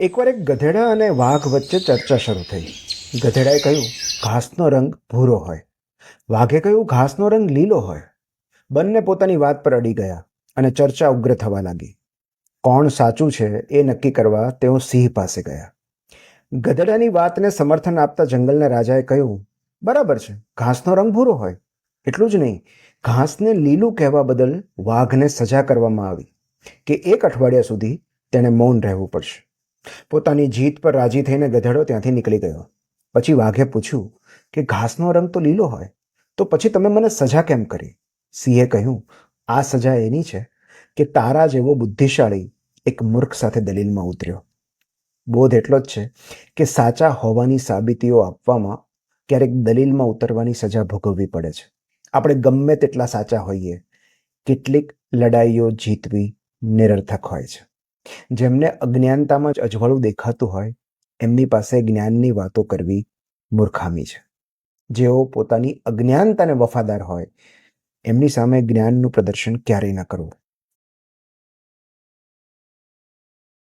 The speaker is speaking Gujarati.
એકવાર એક ગધેડા અને વાઘ વચ્ચે ચર્ચા શરૂ થઈ. ગધેડાએ કહ્યું, ઘાસનો રંગ ભૂરો હોય. વાઘે કહ્યું, ઘાસનો રંગ લીલો હોય. બંને પોતાની વાત પર અડી ગયા અને ચર્ચા ઉગ્ર થવા લાગી. કોણ સાચું છે એ નક્કી કરવા તેઓ સિંહ પાસે ગયા. ગધેડાની વાતને સમર્થન આપતા જંગલના રાજાએ કહ્યું, બરાબર છે, ઘાસનો રંગ ભૂરો હોય. એટલું જ નહીં, ઘાસને લીલું કહેવા બદલ વાઘને સજા કરવામાં આવી કે 1 અઠવાડિયા સુધી તેણે મૌન રહેવું પડશે. પોતાની જીત પર રાજી થઈને ગધેડો ત્યાંથી નીકળી ગયો. પછી વાઘે પૂછ્યું કે ઘાસનો રંગ તો લીલો હોય, તો પછી તમે મને સજા કેમ કરી? સિંહે કહ્યું, આ સજા એની છે કે તારા જેવો બુદ્ધિશાળી એક મૂર્ખ સાથે દલીલમાં ઉતર્યો. બોધ એટલો જ છે કે સાચા હોવાની સાબિતીઓ આપવામાં ક્યારેક દલીલમાં ઉતરવાની સજા ભોગવવી પડે છે. આપણે ગમે તેટલા સાચા હોઈએ, કેટલીક લડાઈઓ જીતવી નિરર્થક હોય છે. જેમને અજ્ઞાનતામાં જ અજવાળું દેખાતું હોય, એમની પાસે જ્ઞાનની વાતો કરવી મૂર્ખામી છે. જેઓ પોતાની અજ્ઞાનતાને વફાદાર હોય, એમની સામે જ્ઞાનનું પ્રદર્શન ક્યારેય ન કરવું.